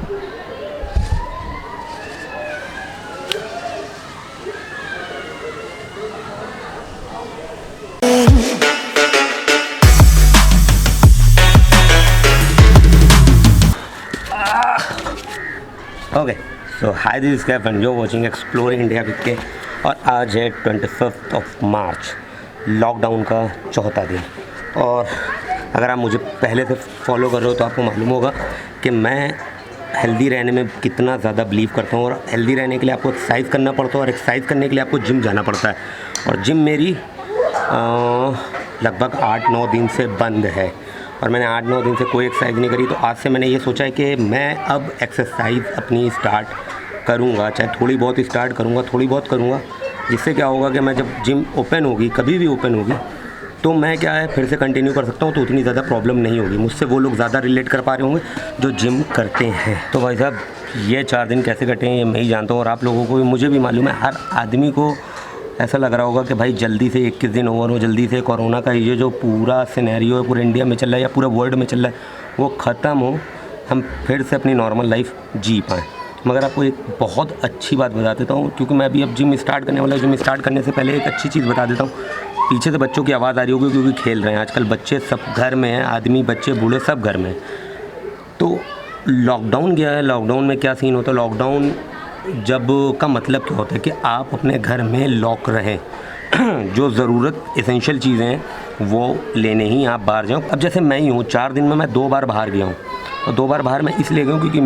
Okay so high this Kaif and you're watching exploring India with के। और आज है 25 मार्च, लॉकडाउन का चौथा दिन। और अगर आप मुझे पहले से फॉलो कर रहे हो तो आपको मालूम होगा कि मैं हेल्दी रहने में कितना ज़्यादा बिलीव करता हूँ। और हेल्दी रहने के लिए आपको एक्सरसाइज करना पड़ता है, और एक्सरसाइज करने के लिए आपको जिम जाना पड़ता है। और जिम मेरी लगभग 8-9 दिन से बंद है, और मैंने 8-9 दिन से कोई एक्सरसाइज नहीं करी। तो आज से मैंने ये सोचा है कि मैं अब एक्सरसाइज अपनी स्टार्ट करूँगा, चाहे थोड़ी बहुत स्टार्ट करूँगा, थोड़ी बहुत करूँगा। जिससे क्या होगा कि मैं जब जिम ओपन होगी, कभी भी ओपन होगी, तो मैं क्या है फिर से कंटिन्यू कर सकता हूँ। तो उतनी ज़्यादा प्रॉब्लम नहीं होगी। मुझसे वो लोग ज़्यादा रिलेट कर पा रहे होंगे जो जिम करते हैं। तो भाई साहब, ये 4 दिन कैसे कटे हैं ये मैं ही जानता हूँ, और आप लोगों को भी, मुझे भी मालूम है। हर आदमी को ऐसा लग रहा होगा कि भाई जल्दी से 21 दिन ओवर हो, जल्दी से कोरोना का ये जो पूरा सिनेरियो है पूरे इंडिया में चल रहा है या पूरे वर्ल्ड में चल रहा है वो ख़त्म हो, हम फिर से अपनी नॉर्मल लाइफ जी पाएँ। मगर आपको एक बहुत अच्छी बात बता देता हूँ, क्योंकि मैं अभी अब जिम स्टार्ट करने वाला हूँ। जिम स्टार्ट करने से पहले एक अच्छी चीज़ बता देता हूँ। पीछे से बच्चों की आवाज़ आ रही होगी क्योंकि खेल रहे हैं। आजकल बच्चे सब घर में हैं, आदमी, बच्चे, बूढ़े सब घर में हैं। तो लॉकडाउन क्या है, लॉकडाउन में क्या सीन होता है, लॉकडाउन जब का मतलब क्या होता है कि आप अपने घर में लॉक रहें। जो ज़रूरत एसेंशियल चीज़ें हैं वो लेने ही आप बाहर जाओ। अब जैसे मैं ही हूँ, 4 दिन में मैं 2 बार बाहर गया हूँ। और 2 बार बाहर मैं इसलिए गया हूँ क्योंकि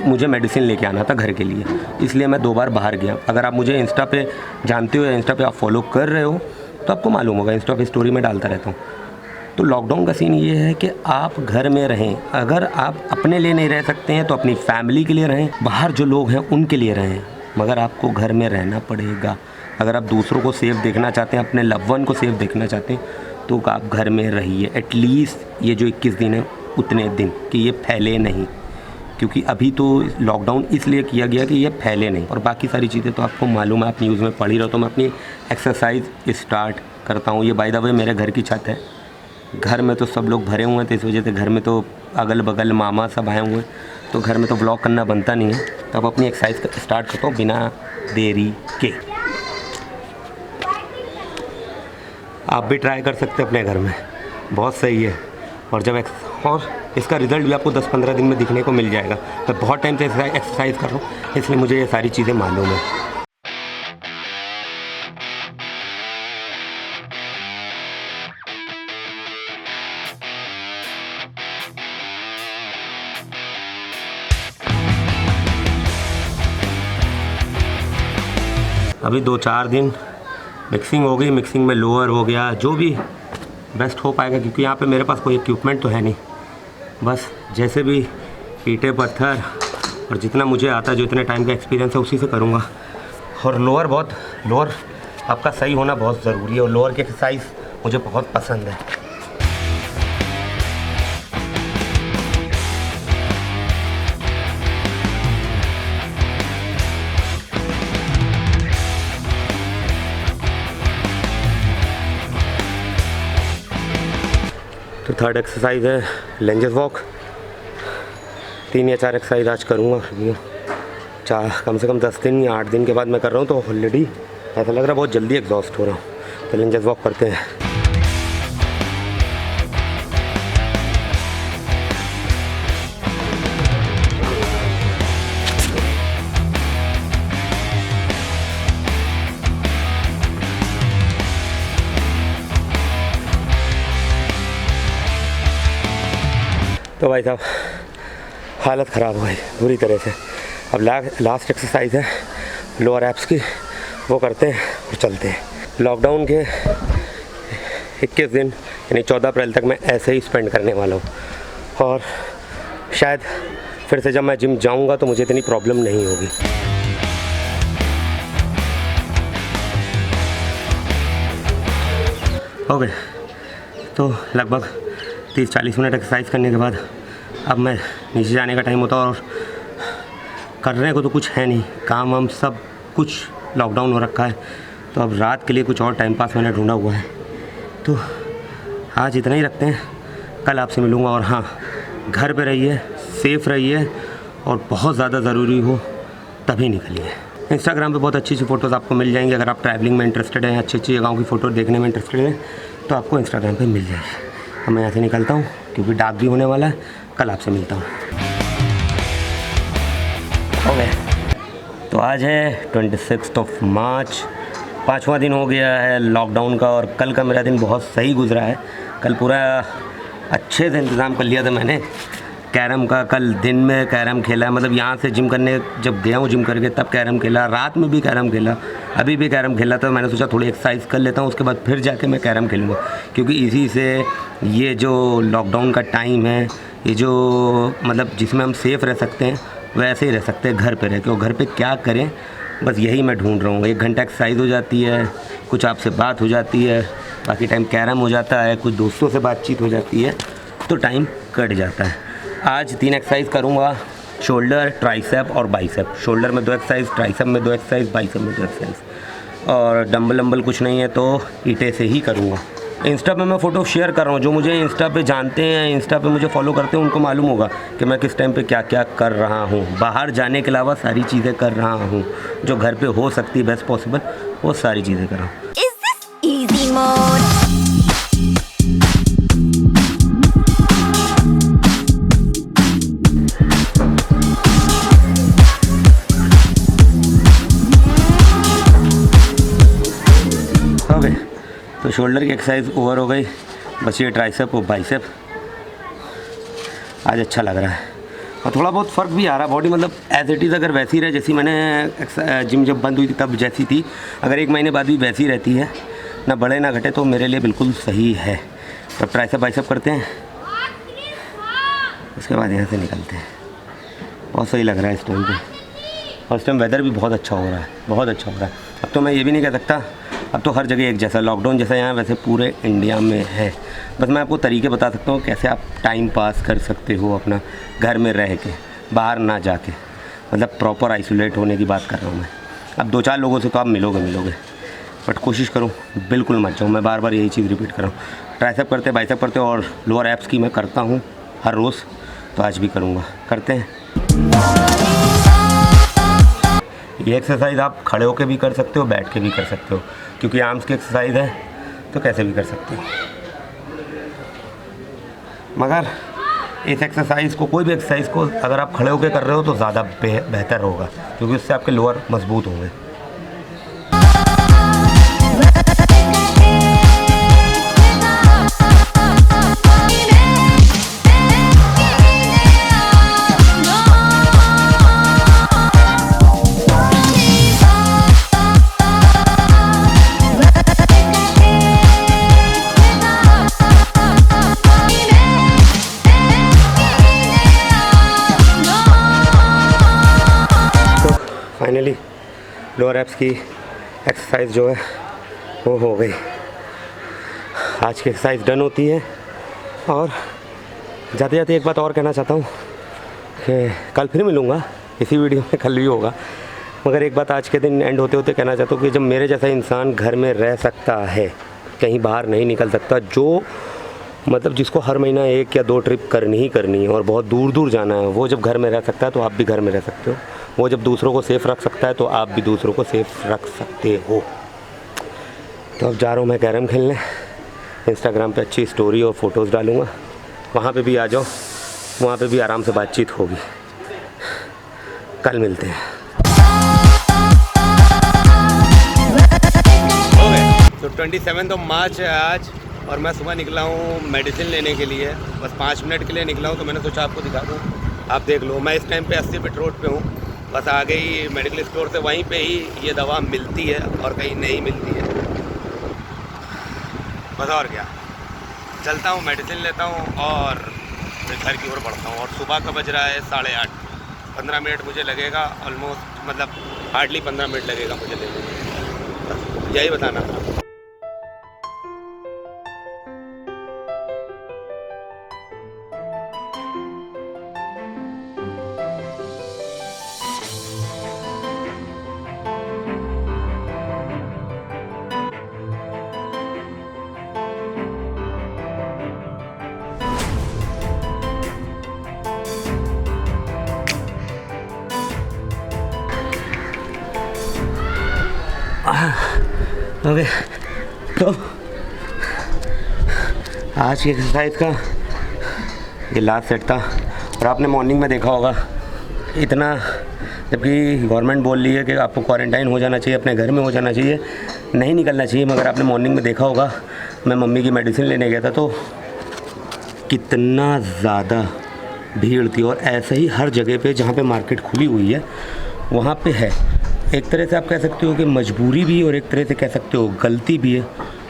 मुझे मेडिसिन लेके आना था घर के लिए, इसलिए मैं 2 बार बाहर गया। अगर आप मुझे इंस्टा पे जानते हो या इंस्टा पे आप फॉलो कर रहे हो तो आपको मालूम होगा, इंस्टा पे स्टोरी में डालता रहता हूँ। तो लॉकडाउन का सीन ये है कि आप घर में रहें। अगर आप अपने लिए नहीं रह सकते हैं तो अपनी फैमिली के लिए रहें, बाहर जो लोग हैं उनके लिए रहें, मगर आपको घर में रहना पड़ेगा। अगर आप दूसरों को सेफ देखना चाहते हैं, अपने लव वन को सेफ देखना चाहते हैं, तो आप घर में रहिए। एटलीस्ट ये जो 21 दिन है उतने दिन कि ये फैले नहीं, क्योंकि अभी तो लॉकडाउन इसलिए किया गया कि ये फैले नहीं। और बाकी सारी चीज़ें तो आपको मालूम है, आप न्यूज़ में पढ़ ही रहो। तो मैं अपनी एक्सरसाइज स्टार्ट करता हूँ। ये बाय द वे मेरे घर की छत है। घर में तो सब लोग भरे हुए हैं, तो इस वजह से घर में तो अगल बगल मामा सब आए हुए हैं, तो घर में तो व्लॉग करना बनता नहीं है। तो अब अपनी एक्सरसाइज स्टार्ट करता हूँ बिना देरी के। आप भी ट्राई कर सकते हैं अपने घर में, बहुत सही है। और इसका रिज़ल्ट भी आपको 10-15 दिन में दिखने को मिल जाएगा। मैं बहुत टाइम से एक्सरसाइज कर रहा हूँ, इसलिए मुझे ये सारी चीज़ें मालूम है। अभी 2-4 दिन मिक्सिंग हो गई, मिक्सिंग में लोअर हो गया, जो भी बेस्ट हो पाएगा, क्योंकि यहाँ पे मेरे पास कोई इक्विपमेंट तो है नहीं। बस जैसे भी ईंटें पत्थर और जितना मुझे आता है, जो इतने टाइम का एक्सपीरियंस है उसी से करूँगा। और लोअर आपका सही होना बहुत ज़रूरी है, और लोअर की एक्सरसाइज मुझे बहुत पसंद है। तो थर्ड एक्सरसाइज है लंजेस वॉक। 3 या 4 एक्सरसाइज आज करूँगा। कम से कम 10 दिन या 8 दिन के बाद मैं कर रहा हूँ, तो ऑलरेडी ऐसा लग रहा है बहुत जल्दी एग्जॉस्ट हो रहा हूँ। तो लंजेस वॉक करते हैं। तो भाई साहब हालत ख़राब हो गई बुरी तरह से। अब लास्ट एक्सरसाइज है लोअर एब्स की, वो करते हैं और चलते हैं। लॉकडाउन के 21 दिन यानी 14 अप्रैल तक मैं ऐसे ही स्पेंड करने वाला हूँ, और शायद फिर से जब मैं जिम जाऊँगा तो मुझे इतनी प्रॉब्लम नहीं होगी। ओके, तो लगभग 30-40 मिनट एक्सरसाइज करने के बाद अब मैं नीचे जाने का टाइम होता है। और करने को तो कुछ है नहीं, काम हम सब कुछ लॉकडाउन हो रखा है। तो अब रात के लिए कुछ और टाइम पास मैंने ढूंढा हुआ है। तो आज इतना ही रखते हैं, कल आपसे मिलूँगा। और हाँ, घर पे रहिए, सेफ़ रहिए, और बहुत ज़्यादा ज़रूरी हो तभी निकलिए। इंस्टाग्राम पे बहुत अच्छी अच्छी फ़ोटोज़ आपको मिल जाएंगी। अगर आप ट्रैवलिंग में इंटरेस्टेड हैं, अच्छी अच्छी जगहों की फ़ोटो देखने में इंटरेस्टेड हैं, तो आपको इंस्टाग्राम पे मिल जाएगी। अब मैं यहाँ से निकलता हूँ क्योंकि डार्क भी होने वाला है। कल आपसे मिलता हूँ। ओके, तो आज है 26 मार्च, 5वां दिन हो गया है लॉकडाउन का। और कल का मेरा दिन बहुत सही गुजरा है। कल पूरा अच्छे से इंतज़ाम कर लिया था मैंने कैरम का। कल दिन में कैरम खेला, मतलब यहाँ से जिम करने जब गया हूँ जिम करके तब कैरम खेला, रात में भी कैरम खेला, अभी भी कैरम खेला। तो मैंने सोचा थोड़ी एक्सरसाइज कर लेता हूँ, उसके बाद फिर जाके मैं कैरम खेलूँगा। क्योंकि इसी से ये जो लॉकडाउन का टाइम है, ये जो मतलब जिसमें हम सेफ़ रह सकते हैं वैसे ही रह सकते हैं घर पे रह के। और घर पे क्या करें, बस यही मैं ढूंढ रहा हूँ। 1 घंटा एक्सरसाइज हो जाती है, कुछ आपसे बात हो जाती है, बाकी टाइम कैरम हो जाता है, कुछ दोस्तों से बातचीत हो जाती है, तो टाइम कट जाता है। आज 3 एक्सरसाइज करूँगा, शोल्डर, ट्राइसेप और बाइसेप। शोल्डर में 2 एक्सरसाइज, ट्राइसेप में 2 एक्सरसाइज, बाइसेप में 2 एक्सरसाइज। और डंबल वंबल कुछ नहीं है तो ईंटे से ही करूँगा। इंस्टा पे मैं फ़ोटो शेयर कर रहा हूँ। जो मुझे इंस्टा पे जानते हैं, इंस्टा पे मुझे फॉलो करते हैं, उनको मालूम होगा कि मैं किस टाइम पे क्या क्या कर रहा हूँ। बाहर जाने के अलावा सारी चीज़ें कर रहा हूँ जो घर पे हो सकती है बेस्ट पॉसिबल, वो सारी चीज़ें कर रहा हूँ। ओके, तो शोल्डर की एक्सरसाइज ओवर हो गई, बस ये ट्राइसेप और बाइसेप। आज अच्छा लग रहा है और थोड़ा बहुत फ़र्क भी आ रहा है। बॉडी मतलब एज इट इज़ अगर वैसी रहे जैसी मैंने जिम जब बंद हुई थी तब जैसी थी, अगर 1 महीने बाद भी वैसी रहती है, ना बढ़े ना घटे, तो मेरे लिए बिल्कुल सही है। तो ट्राइसेप बाइसेप करते हैं, उसके बाद यहाँ से निकलते हैं। बहुत सही लग रहा है इस टाइम पे, और इस टाइम वेदर भी बहुत अच्छा हो रहा है, बहुत अच्छा हो रहा है। अब तो मैं ये भी नहीं कह सकता, अब तो हर जगह एक जैसा लॉकडाउन जैसा यहाँ वैसे पूरे इंडिया में है। बस मैं आपको तरीके बता सकता हूँ कैसे आप टाइम पास कर सकते हो अपना घर में रह के, बाहर ना जाके। मतलब प्रॉपर आइसोलेट होने की बात कर रहा हूँ मैं। अब 2-4 लोगों से तो आप मिलोगे, बट कोशिश करूँ बिल्कुल मत जाऊँ। मैं बार बार यही चीज़ रिपीट कर रहा हूँ। ट्राइसेप करते, बाइसेप करते और लोअर एब्स की मैं करता हूँ हर रोज़, तो आज भी करूँगा। करते हैं। ये एक्सरसाइज आप खड़े होकर भी कर सकते हो, बैठ के भी कर सकते हो, क्योंकि आर्म्स की एक्सरसाइज है तो कैसे भी कर सकते हो। मगर इस एक्सरसाइज को, कोई भी एक्सरसाइज को अगर आप खड़े होकर कर रहे हो तो ज़्यादा बेहतर होगा, क्योंकि उससे आपके लोअर मजबूत होंगे। फाइनली लोअर एब्स की एक्सरसाइज जो है वो हो गई। आज की एक्सरसाइज डन होती है। और जाते जाते एक बात और कहना चाहता हूँ कि कल फिर मिलूँगा इसी वीडियो में, कल भी होगा। मगर एक बात आज के दिन एंड होते होते कहना चाहता हूँ कि जब मेरे जैसा इंसान घर में रह सकता है, कहीं बाहर नहीं निकल सकता, जो मतलब जिसको हर महीना 1 या 2 ट्रिप करनी ही करनी है और बहुत दूर दूर जाना है, वो जब घर में रह सकता है तो आप भी घर में रह सकते हो। वो जब दूसरों को सेफ़ रख सकता है तो आप भी दूसरों को सेफ़ रख सकते हो। तो अब जा रहा हूँ मैं कैरम खेलने। इंस्टाग्राम पे अच्छी स्टोरी और फ़ोटोज़ डालूँगा, वहाँ पे भी आ जाओ, वहाँ पे भी आराम से बातचीत होगी। कल मिलते हैं। तो 27 मार्च है आज, और मैं सुबह निकला हूँ मेडिसिन लेने के लिए। बस 5 मिनट के लिए निकला हूँ, तो मैंने सोचा आपको दिखा दूँ। आप देख लो, मैं इस टाइम पे 80 फीट रोड पे हूँ। बस आगे ही मेडिकल स्टोर से वहीं पे ही ये दवा मिलती है और कहीं नहीं मिलती है। बस और क्या, चलता हूँ, मेडिसिन लेता हूँ और फिर घर की ओर बढ़ता हूँ। और सुबह का बज रहा है 8:30, 15 मिनट मुझे लगेगा ऑलमोस्ट, मतलब हार्डली 15 मिनट लगेगा मुझे लेने में। यही बताना था। ओके, तो आज की एक्सरसाइज का ये लास्ट सेट था। और आपने मॉर्निंग में देखा होगा इतना, जबकि गवर्नमेंट बोल रही है कि आपको क्वारंटाइन हो जाना चाहिए, अपने घर में हो जाना चाहिए, नहीं निकलना चाहिए, मगर आपने मॉर्निंग में देखा होगा मैं मम्मी की मेडिसिन लेने गया था तो कितना ज़्यादा भीड़ थी। और ऐसे ही हर जगह पे जहाँ पे मार्केट खुली हुई है वहाँ पे है। एक तरह से आप कह सकते हो कि मजबूरी भी और एक तरह से कह सकते हो गलती भी है।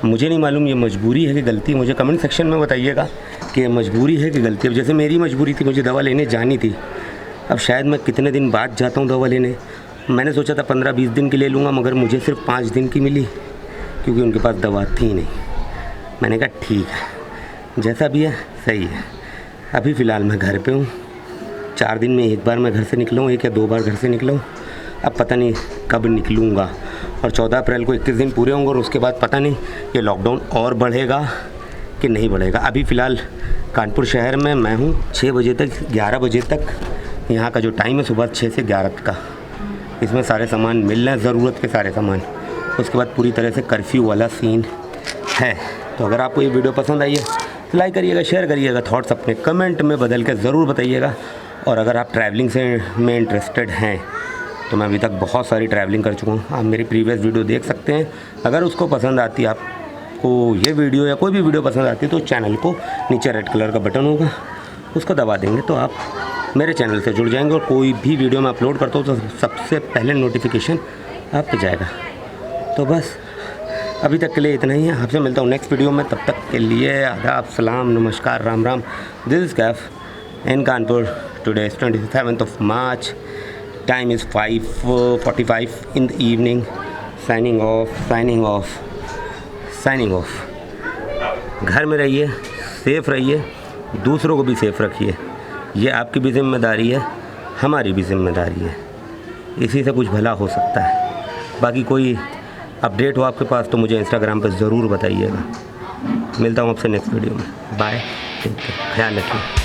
मुझे नहीं मालूम ये मजबूरी है कि गलती, मुझे कमेंट सेक्शन में बताइएगा कि मजबूरी है कि गलती। अब जैसे मेरी मजबूरी थी, मुझे दवा लेने जानी थी, अब शायद मैं कितने दिन बाद जाता हूँ दवा लेने। मैंने सोचा था 15-20 दिन की ले लूँगा, मगर मुझे सिर्फ 5 दिन की मिली क्योंकि उनके पास दवा थी नहीं। मैंने कहा ठीक है, जैसा भी है सही है। अभी फ़िलहाल मैं घर पे हूँ। 4 दिन में एक बार मैं घर से निकला हूँ, 1 या 2 बार घर से निकला हूँ। अब पता नहीं कब निकलूँगा। और 14 अप्रैल को 21 दिन पूरे होंगे और उसके बाद पता नहीं ये लॉकडाउन और बढ़ेगा कि नहीं बढ़ेगा। अभी फ़िलहाल कानपुर शहर में मैं हूँ। 6 बजे तक 11 बजे तक यहाँ का जो टाइम है सुबह 6 से 11 का, इसमें सारे सामान मिल रहे हैं, ज़रूरत के सारे सामान। उसके बाद पूरी तरह से कर्फ्यू वाला सीन है। तो अगर आपको ये वीडियो पसंद आई है तो लाइक करिएगा, शेयर करिएगा, थॉट्स अपने कमेंट में बदल के ज़रूर बताइएगा। और अगर आप ट्रैवलिंग से में इंटरेस्टेड हैं तो मैं अभी तक बहुत सारी ट्रैवलिंग कर चुका हूँ, आप मेरी प्रीवियस वीडियो देख सकते हैं। अगर उसको पसंद आती है, आपको ये वीडियो या कोई भी वीडियो पसंद आती है तो चैनल को नीचे रेड कलर का बटन होगा, उसको दबा देंगे तो आप मेरे चैनल से जुड़ जाएंगे। और कोई भी वीडियो मैं अपलोड करता हूँ तो सबसे पहले नोटिफिकेशन आप पे जाएगा। तो बस अभी तक के लिए इतना ही है। आपसे मिलता हूँ नेक्स्ट वीडियो में। तब तक के लिए आदाब, सलाम, नमस्कार, Ram Ram. This is Kaif in Kanpur. Today is 27th of March. Time is 5:45 in the evening. Signing off. घर में रहिए, सेफ़ रहिए, दूसरों को भी सेफ़ रखिए। ये आपकी भी जिम्मेदारी है, हमारी भी जिम्मेदारी है। इसी से कुछ भला हो सकता है। बाकी कोई अपडेट हो आपके पास तो मुझे इंस्टाग्राम पर ज़रूर बताइएगा। मिलता हूँ आपसे नेक्स्ट वीडियो में। बाय, ख्याल रखिए।